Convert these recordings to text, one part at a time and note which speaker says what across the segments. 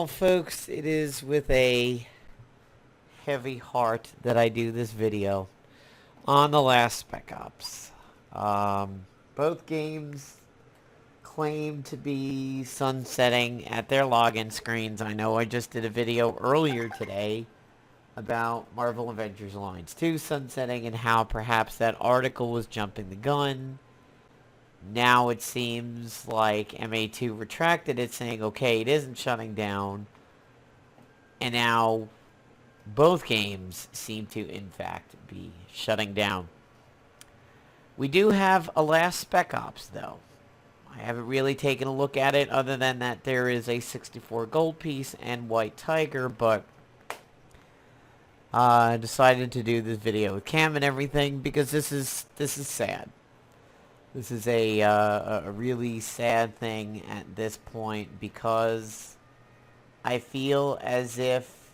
Speaker 1: Well, folks, it is with a heavy heart that I do this video on the last Spec-Ops. Both games claim to be sunsetting at their login screens. I know I just did a video earlier today about Marvel Avengers Alliance 2 sunsetting and how perhaps that article was jumping the gun. Now it seems like MA2 retracted it, saying, okay, it isn't shutting down. And now both games seem to, in fact, be shutting down. We do have a last Spec Ops, though. I haven't really taken a look at it, other than that there is a 64 gold piece and White Tiger, but I decided to do this video with Cam and everything because this is sad. This is a really sad thing at this point because I feel as if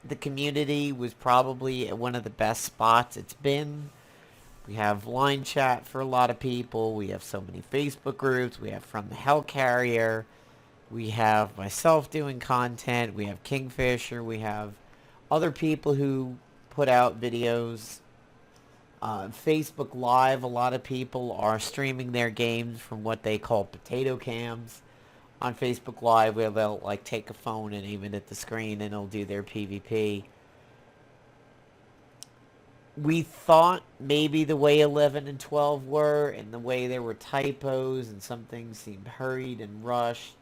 Speaker 1: the community was probably at one of the best spots it's been. We have line chat for a lot of people. We have so many Facebook groups. We have From the Hellcarrier. We have myself doing content. We have Kingfisher. We have other people who put out videos. Facebook Live, a lot of people are streaming their games from what they call potato cams on Facebook Live, where they'll like take a phone and aim it at the screen and it'll do their PvP. We thought maybe the way 11 and 12 were, and the way there were typos and some things seemed hurried and rushed,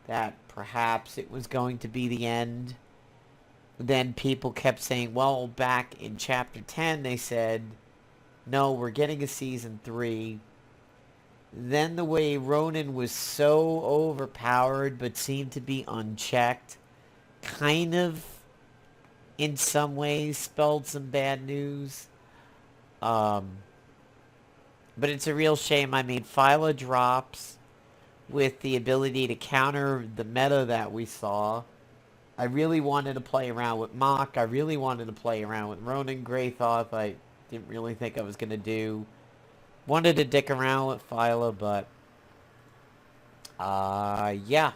Speaker 1: that perhaps it was going to be the end. Then people kept saying, well, back in Chapter 10, they said, no, we're getting a Season 3. Then the way Ronan was so overpowered but seemed to be unchecked, kind of, in some ways, spelled some bad news. But it's a real shame. I mean, Phyla drops with the ability to counter the meta that we saw. I really wanted to play around with Mach. I really wanted to play around with Ronan Greythoth. I didn't really think I was going to do. Wanted to dick around with Phyla, but yeah.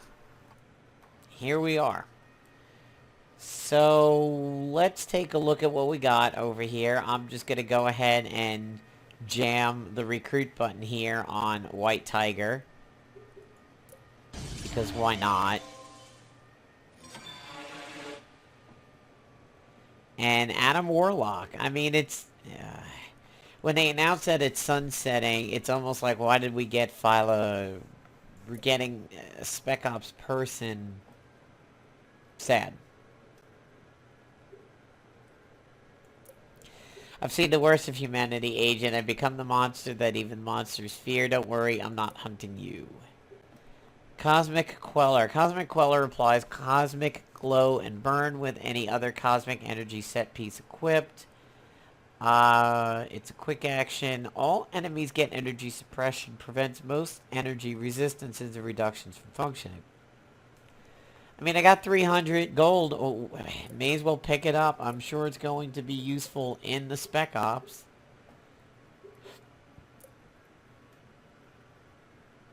Speaker 1: Here we are. So let's take a look at what we got over here. I'm just going to go ahead and jam the recruit button here on White Tiger. Because why not? And Adam Warlock. I mean, it's... when they announce that it's sunsetting, it's almost like, why did we get Phyla? We're getting a Spec Ops person. Sad. I've seen the worst of humanity, Agent. I've become the monster that even monsters fear. Don't worry, I'm not hunting you. Cosmic Queller. Cosmic Queller applies Cosmic Glow and Burn with any other Cosmic Energy set piece equipped. It's a quick action. All enemies get energy suppression. Prevents most energy resistances and reductions from functioning. I mean, I got 300 gold. Oh, may as well pick it up. I'm sure it's going to be useful in the Spec Ops.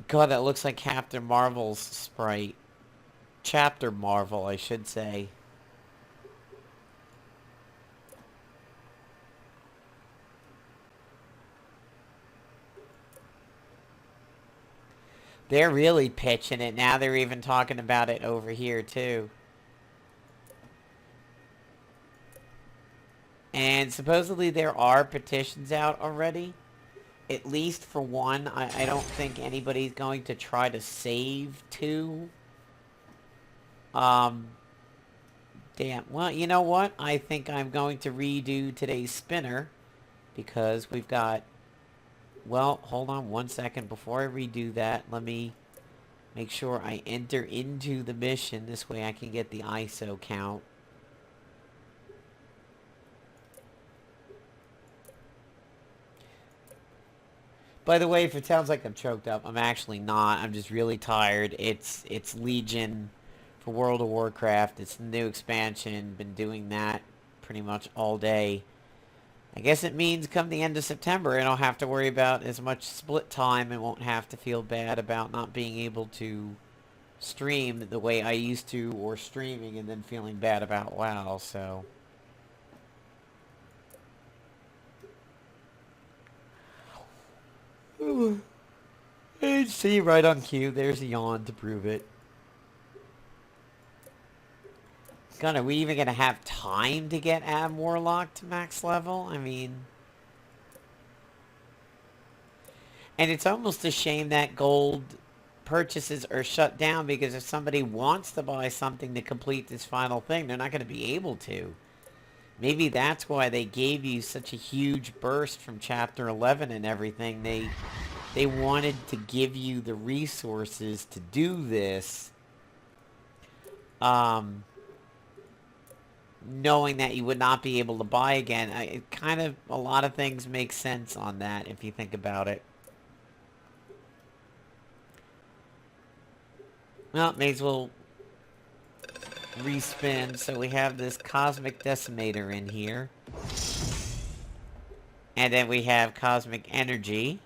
Speaker 1: God, that looks like Captain Marvel's sprite. Chapter Marvel, I should say. They're really pitching it. Now they're even talking about it over here, too. And supposedly there are petitions out already. At least for one. I don't think anybody's going to try to save two. Damn. Well, you know what? I think I'm going to redo today's spinner. Because we've got... Well, hold on 1 second. Before I redo that, let me make sure I enter into the mission. This way I can get the ISO count. By the way, if it sounds like I'm choked up, I'm actually not. I'm just really tired. It's Legion for World of Warcraft. It's the new expansion. Been doing that pretty much all day. I guess it means come the end of September, I don't have to worry about as much split time and won't have to feel bad about not being able to stream the way I used to, or streaming and then feeling bad about WoW, so... And see, right on cue, there's a yawn to prove it. God, are we even gonna have time to get Adam Warlock to max level? I mean... And it's almost a shame that gold purchases are shut down, because if somebody wants to buy something to complete this final thing, they're not going to be able to. Maybe that's why they gave you such a huge burst from Chapter 11 and everything. They wanted to give you the resources to do this, knowing that you would not be able to buy again. It kind of, a lot of things make sense on that if you think about it. Well, may as well respin. So we have this Cosmic Decimator in here. And then we have Cosmic Energy.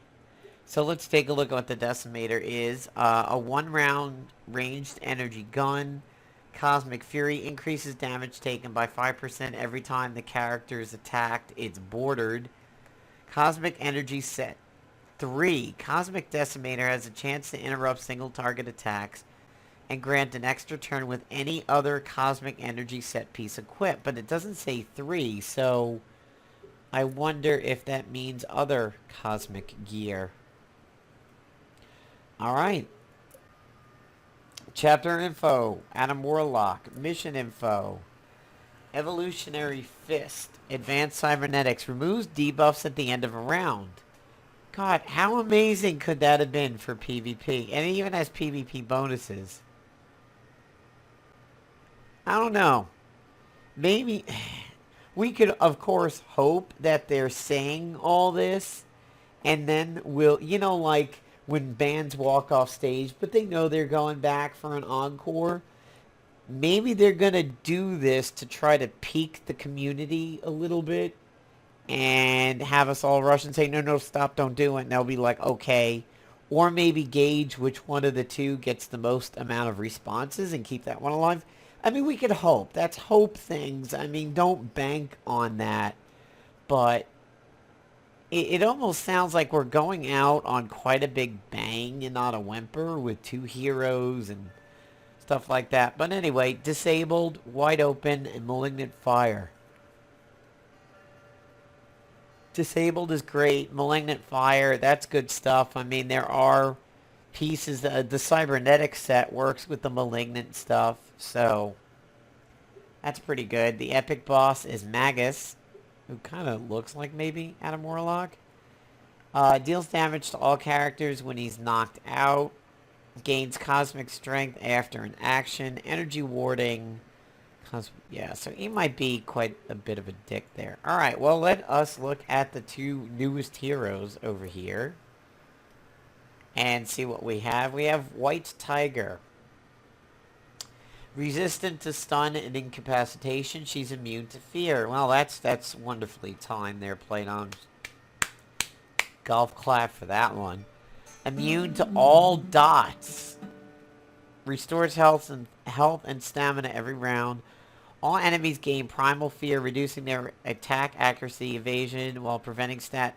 Speaker 1: So let's take a look at what the Decimator is. A 1-round ranged energy gun. Cosmic Fury increases damage taken by 5% every time the character is attacked. It's bordered. Cosmic Energy set 3. Cosmic Decimator has a chance to interrupt single target attacks and grant an extra turn with any other Cosmic Energy set piece equipped. But it doesn't say 3, so I wonder if that means other Cosmic gear. Alright. Chapter info. Adam Warlock. Mission info. Evolutionary Fist. Advanced Cybernetics. Removes debuffs at the end of a round. God, how amazing could that have been for PvP? And it even has PvP bonuses. I don't know. Maybe we could, of course, hope that they're saying all this, and then we'll, you know, like when bands walk off stage, but they know they're going back for an encore. Maybe they're going to do this to try to pique the community a little bit and have us all rush and say, no, no, stop, don't do it. And they'll be like, okay. Or maybe gauge which one of the two gets the most amount of responses and keep that one alive. I mean, we could hope. That's hope things. I mean, don't bank on that. But it almost sounds like we're going out on quite a big bang and not a whimper with 2 heroes and stuff like that. But anyway, Disabled, Wide Open, and Malignant Fire. Disabled is great. Malignant Fire, that's good stuff. I mean, there are pieces. The cybernetic set works with the malignant stuff, so that's pretty good. The epic boss is Magus, who kind of looks like maybe Adam Warlock. Deals damage to all characters when he's knocked out. Gains cosmic strength after an action. Energy warding. Yeah, so he might be quite a bit of a dick there. Alright, well, let us look at the 2 newest heroes over here and see what we have. We have White Tiger. Resistant to stun and incapacitation. She's immune to fear. Well, that's wonderfully timed there, played on. Golf clap for that one. Immune to all dots. Restores health and stamina every round. All enemies gain primal fear, reducing their attack accuracy, evasion, while preventing stat.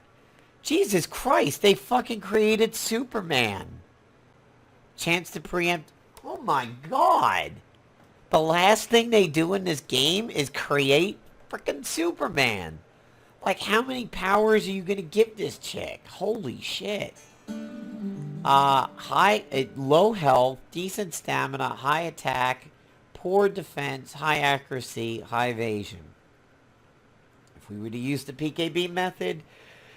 Speaker 1: Jesus Christ, they fucking created Superman. Chance to preempt. Oh my god. The last thing they do in this game is create freaking Superman. Like, how many powers are you gonna give this chick? Holy shit. Low health, decent stamina, high attack, poor defense, high accuracy, high evasion. If we were to use the PKB method,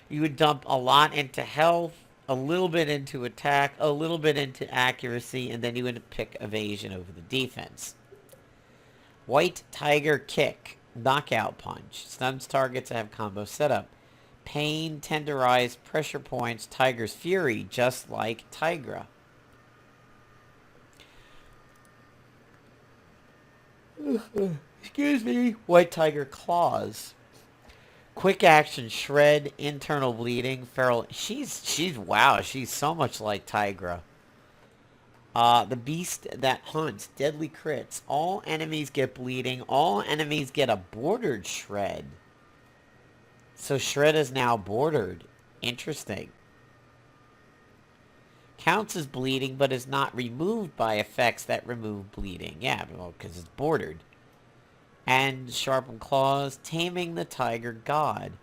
Speaker 1: you would dump a lot into health, a little bit into attack, a little bit into accuracy, and then you would pick evasion over the defense. White Tiger Kick, knockout punch, stuns targets that have combo setup. Pain, tenderize, pressure points, Tiger's Fury, just like Tigra. Excuse me. White Tiger Claws. Quick action, shred, internal bleeding, feral. She's wow, she's so much like Tigra. The beast that hunts, deadly crits. All enemies get bleeding. All enemies get a bordered shred. So shred is now bordered. Interesting. Counts as bleeding, but is not removed by effects that remove bleeding. Yeah, well, because it's bordered. And sharpened claws, taming the tiger god.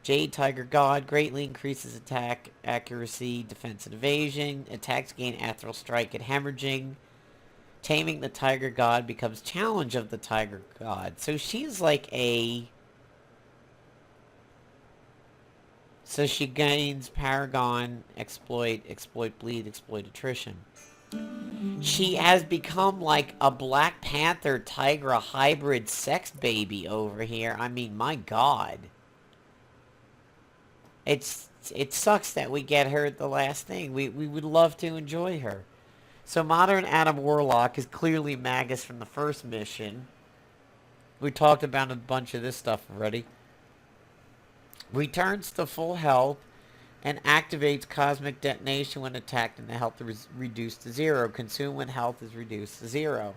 Speaker 1: Jade Tiger God greatly increases attack accuracy, defense, and evasion. Attacks gain Ethereal Strike and Hemorrhaging. Taming the Tiger God becomes Challenge of the Tiger God. So she's like a... So she gains Paragon, Exploit, Exploit Bleed, Exploit Attrition. She has become like a Black Panther Tigra hybrid sex baby over here. I mean, my god. It sucks that we get her at the last thing. We would love to enjoy her. So Modern Adam Warlock is clearly Magus from the first mission. We talked about a bunch of this stuff already. Returns to full health and activates Cosmic Detonation when attacked and the health is reduced to 0. Consumed when health is reduced to 0.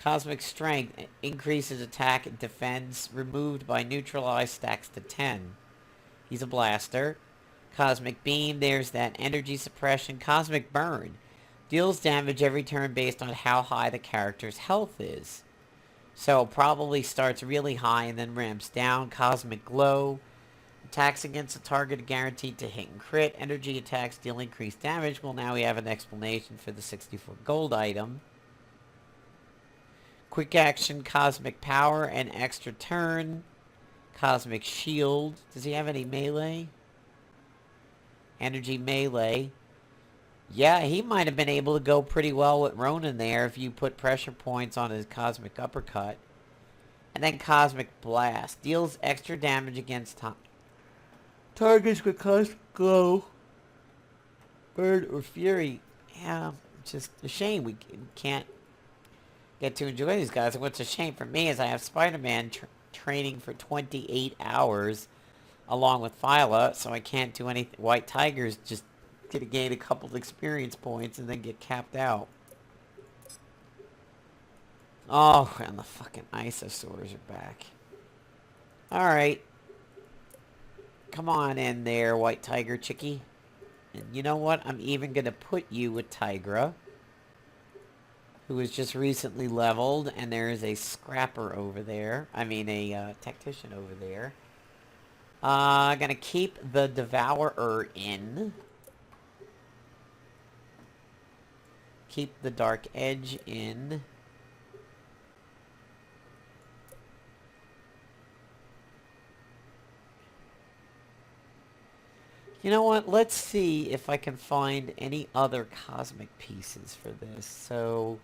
Speaker 1: Cosmic Strength increases attack and defense. Removed by neutralized stacks to 10. He's a blaster. Cosmic Beam, there's that energy suppression. Cosmic Burn deals damage every turn based on how high the character's health is. So probably starts really high and then ramps down. Cosmic Glow attacks against a target guaranteed to hit and crit. Energy attacks deal increased damage. Well, now we have an explanation for the 64 gold item. Quick action, Cosmic Power, and extra turn. Cosmic Shield. Does he have any melee? Energy melee. Yeah, he might have been able to go pretty well with Ronan there if you put pressure points on his Cosmic Uppercut. And then Cosmic Blast. Deals extra damage against targets with Cosmic Glow, Bird, or Fury. Yeah, just a shame we can't get to enjoy these guys. And what's a shame for me is I have Spider-Man training for 28 hours along with Phyla, so I can't do anything. White Tiger's just gonna gain a couple of experience points and then get capped out. Oh, and the fucking Isosaurs are back. Alright. Come on in there, White Tiger chickie. And you know what? I'm even gonna put you with Tigra, who was just recently leveled, and there is a Scrapper over there. I mean, a Tactician over there. Gonna keep the Devourer in. Keep the Dark Edge in. You know what? Let's see if I can find any other cosmic pieces for this. So...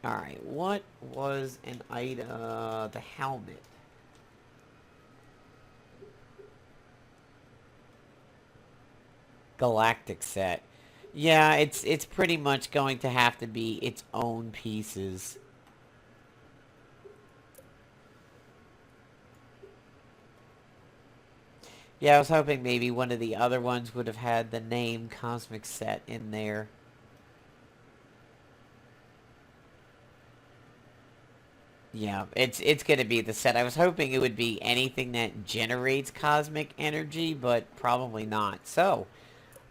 Speaker 1: Alright, what was an item? The helmet. Galactic set. Yeah, it's pretty much going to have to be its own pieces. Yeah, I was hoping maybe one of the other ones would have had the name Cosmic Set in there. Yeah, it's going to be the set. I was hoping it would be anything that generates cosmic energy, but probably not. So,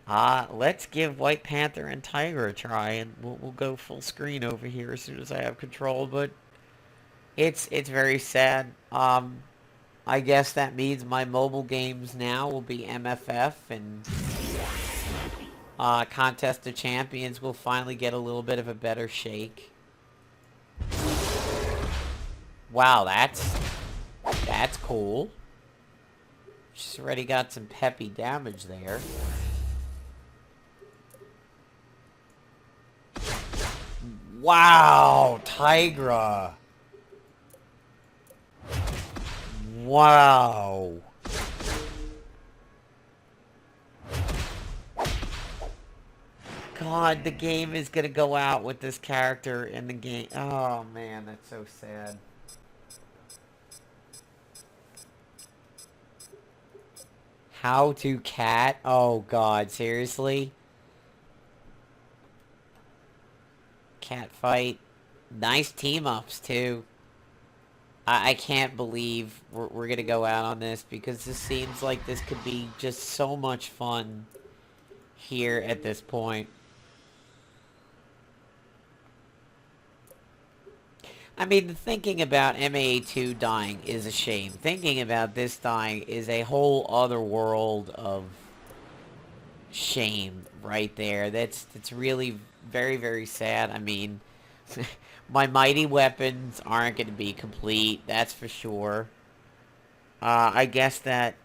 Speaker 1: let's give White Panther and Tiger a try, and we'll go full screen over here as soon as I have control, but it's very sad. I guess that means my mobile games now will be MFF, and Contest of Champions will finally get a little bit of a better shake. Wow, that's cool. She's already got some peppy damage there. Wow, Tigra. Wow. God, the game is gonna go out with this character in the game. Oh man, that's so sad. How to cat? Oh god, seriously? Cat fight. Nice team-ups, too. I can't believe we're gonna go out on this, because this seems like this could be just so much fun here at this point. I mean, thinking about MAA2 dying is a shame. Thinking about this dying is a whole other world of shame right there. That's really very, very sad. I mean, my mighty weapons aren't going to be complete, that's for sure. I guess that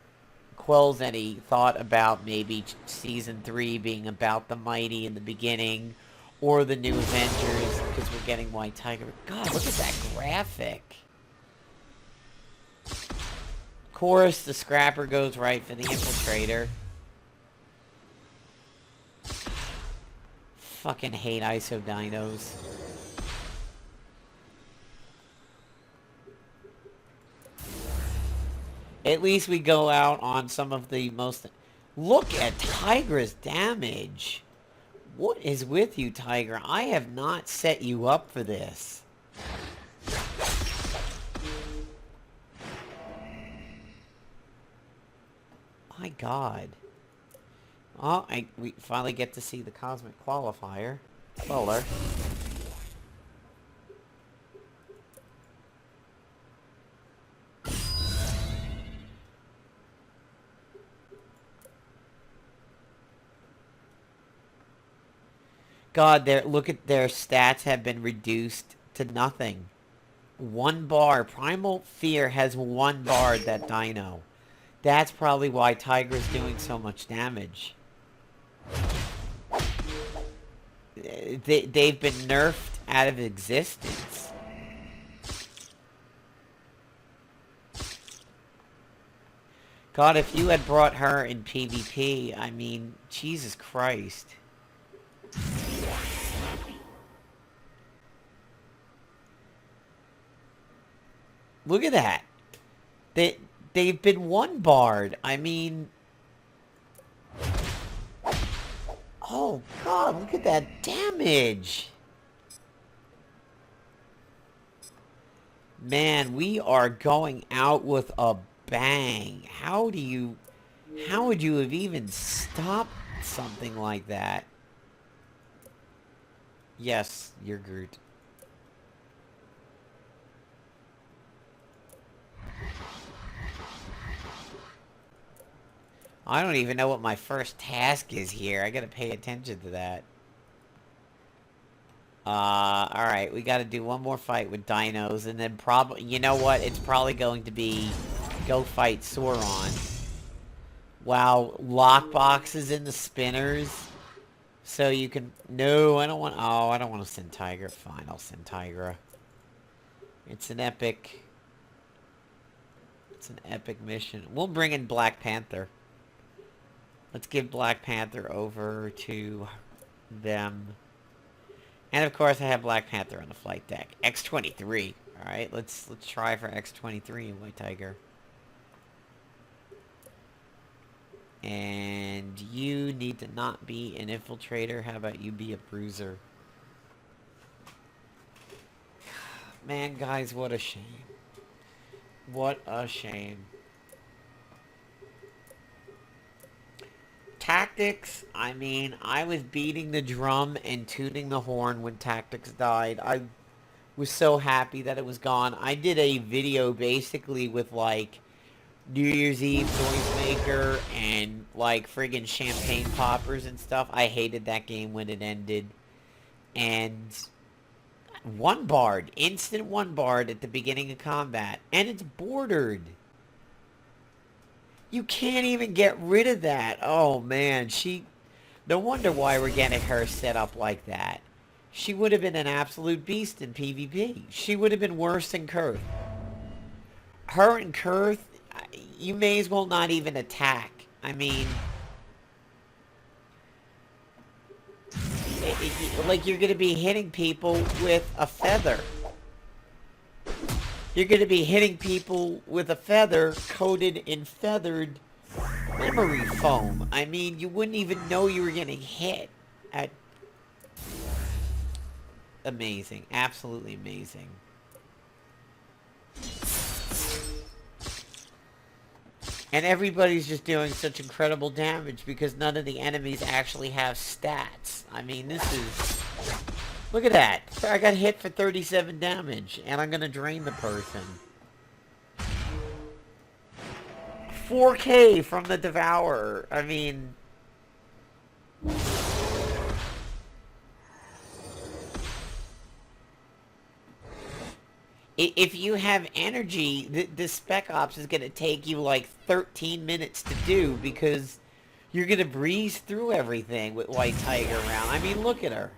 Speaker 1: quells any thought about maybe Season 3 being about the mighty in the beginning, or the new Avengers, because we're getting White Tiger. God, look at that graphic. Of course, the Scrapper goes right for the Infiltrator. Fucking hate ISO dinos. At least we go out on some of the most... Look at Tigra's damage. What is with you, Tiger? I have not set you up for this. My god. Oh, we finally get to see the Cosmic Qualifier. Queller. God, look at their stats have been reduced to nothing. 1 bar. Primal Fear has 1 bar, that dino. That's probably why Tiger's doing so much damage. They've been nerfed out of existence. God, if you had brought her in PvP, I mean, Jesus Christ. Look at that. They've been 1 barred. I mean... Oh, God, look at that damage. Man, we are going out with a bang. How would you have even stopped something like that? Yes, you're Groot. I don't even know what my first task is here. I gotta pay attention to that. Alright, we gotta do one more fight with dinos, and then probably, you know what? It's probably going to be go fight Sauron. Wow, lockboxes in the spinners. So you can... No, I don't want... Oh, I don't want to send Tiger. Fine, I'll send Tigra. It's an epic... It's an epic mission. We'll bring in Black Panther. Let's give Black Panther over to them. And of course I have Black Panther on the flight deck. X-23. Alright, let's try for X-23 in White Tiger. And you need to not be an infiltrator. How about you be a bruiser? Man, guys, what a shame. What a shame. Tactics, I mean, I was beating the drum and tooting the horn when Tactics died. I was so happy that it was gone. I did a video basically with, like, New Year's Eve Noisemaker and, like, friggin' champagne poppers and stuff. I hated that game when it ended. And 1 barred, instant 1 barred at the beginning of combat. And it's bordered. You can't even get rid of that. Oh, man. No wonder why we're getting her set up like that. She would have been an absolute beast in PvP. She would have been worse than Kurth. Her and Kurth, you may as well not even attack. I mean... like, you're going to be hitting people with a feather. You're going to be hitting people with a feather coated in feathered memory foam. I mean, you wouldn't even know you were getting hit. At amazing. Absolutely amazing. And everybody's just doing such incredible damage because none of the enemies actually have stats. I mean, this is... Look at that. I got hit for 37 damage, and I'm gonna drain the person. 4K from the Devourer. I mean... If you have energy, the Spec-Ops is going to take you like 13 minutes to do because you're going to breeze through everything with White Tiger around. I mean, look at her.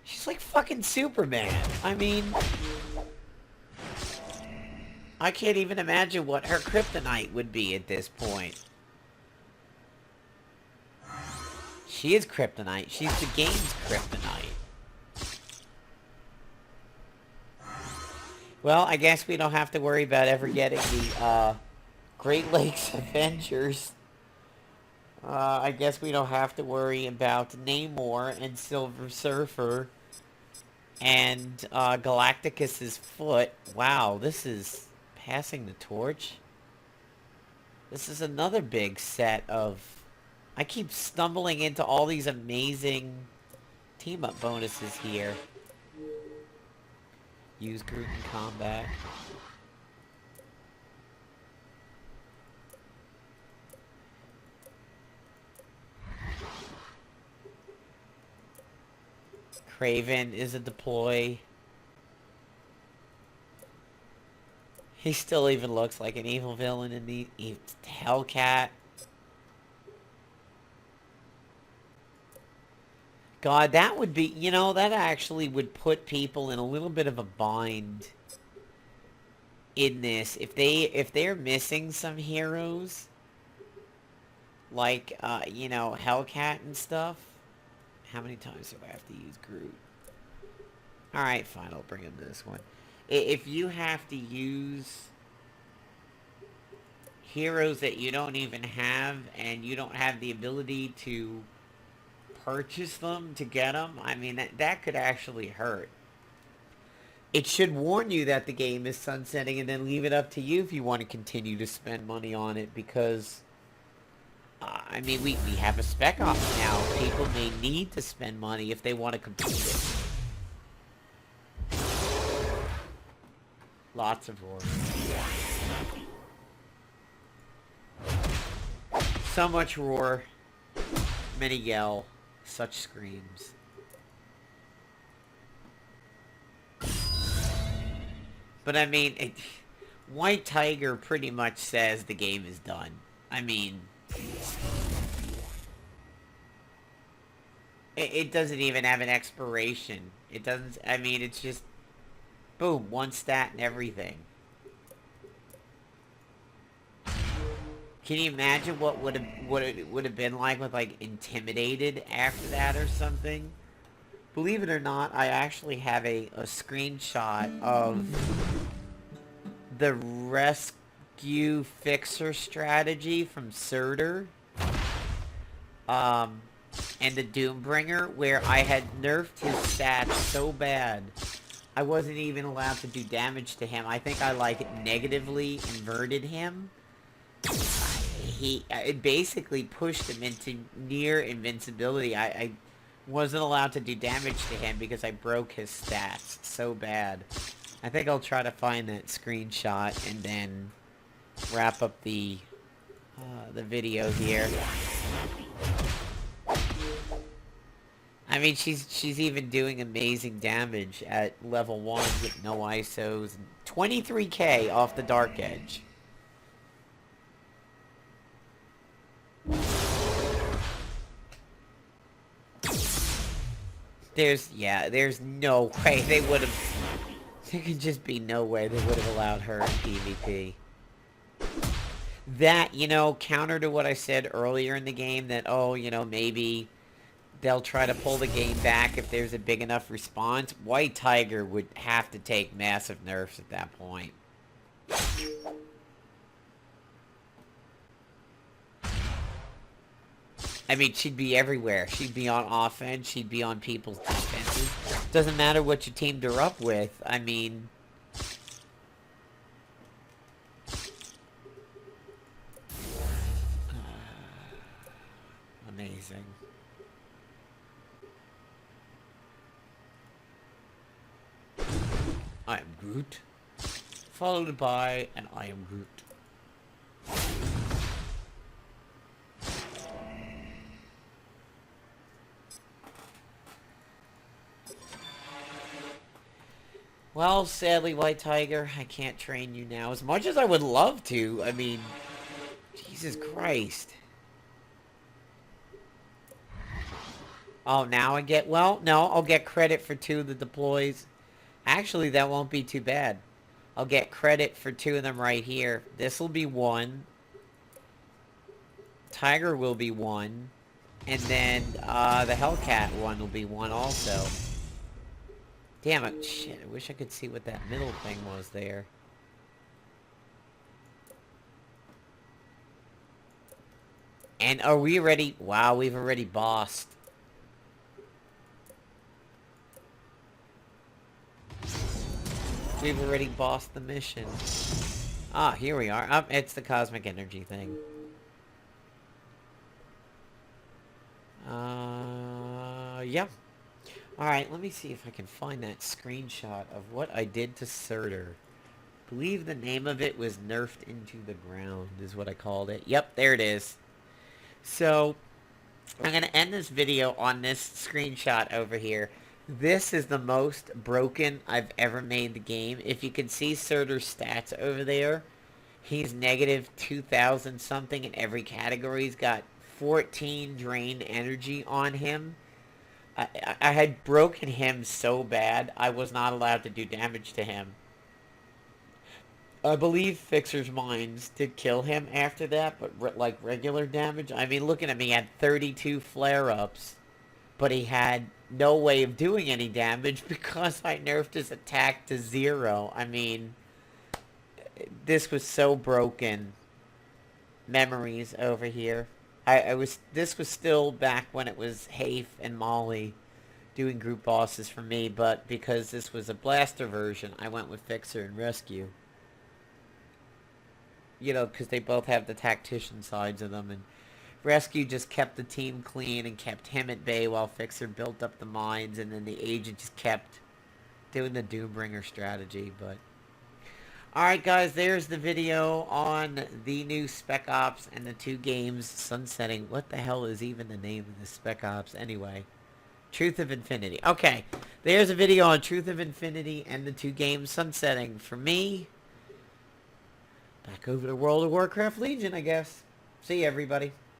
Speaker 1: She's like fucking Superman. I mean... I can't even imagine what her kryptonite would be at this point. She is kryptonite. She's the game's kryptonite. Well, I guess we don't have to worry about ever getting the Great Lakes Avengers. I guess we don't have to worry about Namor and Silver Surfer and Galacticus's foot. Wow, this is passing the torch. This is another big set of... I keep stumbling into all these amazing team-up bonuses here. Use Groot in combat. Kraven is a deploy. He still even looks like an evil villain in the Hellcat. God, that would be, you know, that actually would put people in a little bit of a bind in this. If they're missing some heroes, like, you know, Hellcat and stuff. How many times do I have to use Groot? Alright, fine, I'll bring him this one. If you have to use heroes that you don't even have, and you don't have the ability to purchase them to get them, I mean, that could actually hurt. It should warn you that the game is sunsetting and then leave it up to you if you want to continue to spend money on it, because I mean, we have a Spec-Ops now. People may need to spend money if they want to complete it. Lots of roar. So much roar. Many yell. Such screams. But I mean, White Tiger pretty much says the game is done. I mean, it doesn't even have an expiration. It doesn't, I mean, it's just, boom, one stat and everything. Can you imagine what it would have been like with, like, Intimidated after that or something? Believe it or not, I actually have a screenshot of the rescue fixer strategy from Surtur. And the Doombringer, where I had nerfed his stats so bad I wasn't even allowed to do damage to him. I think I, like, negatively inverted him. It basically pushed him into near invincibility. I wasn't allowed to do damage to him because I broke his stats so bad. I think I'll try to find that screenshot and then wrap up the video here. I mean, she's even doing amazing damage at level 1 with no ISOs. 23k off the Dark Edge. There's no way they would have... There could just be no way they would have allowed her in PvP. That, you know, counter to what I said earlier in the game, that, oh, you know, maybe they'll try to pull the game back if there's a big enough response. White Tiger would have to take massive nerfs at that point. I mean, she'd be everywhere. She'd be on offense. She'd be on people's defenses. Doesn't matter what you teamed her up with. I mean... amazing. I am Groot. Followed by an I am Groot. Well, sadly, White Tiger, I can't train you now as much as I would love to. I mean, Jesus Christ. Oh, now I get... well, no, I'll get credit for 2 of the deploys. Actually, that won't be too bad. I'll get credit for 2 of them right here. This will be 1. Tiger will be 1. And then the Hellcat one will be 1 also. Damn it. Shit, I wish I could see what that middle thing was there. And are we ready? Wow, we've already bossed. We've already bossed the mission. Ah, here we are. Oh, it's the cosmic energy thing. Yeah. Alright, let me see if I can find that screenshot of what I did to Surtur. I believe the name of it was Nerfed into the Ground, is what I called it. Yep, there it is. So, I'm going to end this video on this screenshot over here. This is the most broken I've ever made the game. If you can see Surtur's stats over there, he's negative 2,000 something in every category. He's got 14 drained energy on him. I had broken him so bad, I was not allowed to do damage to him. I believe Fixer's Mines did kill him after that, but like regular damage. I mean, looking at me, he had 32 flare-ups, but he had no way of doing any damage because I nerfed his attack to 0. I mean, this was so broken. Memories over here. This was still back when it was Hafe and Molly doing group bosses for me, but because this was a blaster version, I went with Fixer and Rescue. You know, because they both have the tactician sides of them, and Rescue just kept the team clean and kept him at bay while Fixer built up the mines, and then the agent just kept doing the Doombringer strategy, but... Alright guys, there's the video on the new Spec-Ops and the 2 games sunsetting. What the hell is even the name of the Spec-Ops anyway? Truth of Infinity. Okay, there's a video on Truth of Infinity and the 2 games sunsetting. For me, back over to World of Warcraft Legion, I guess. See you, everybody.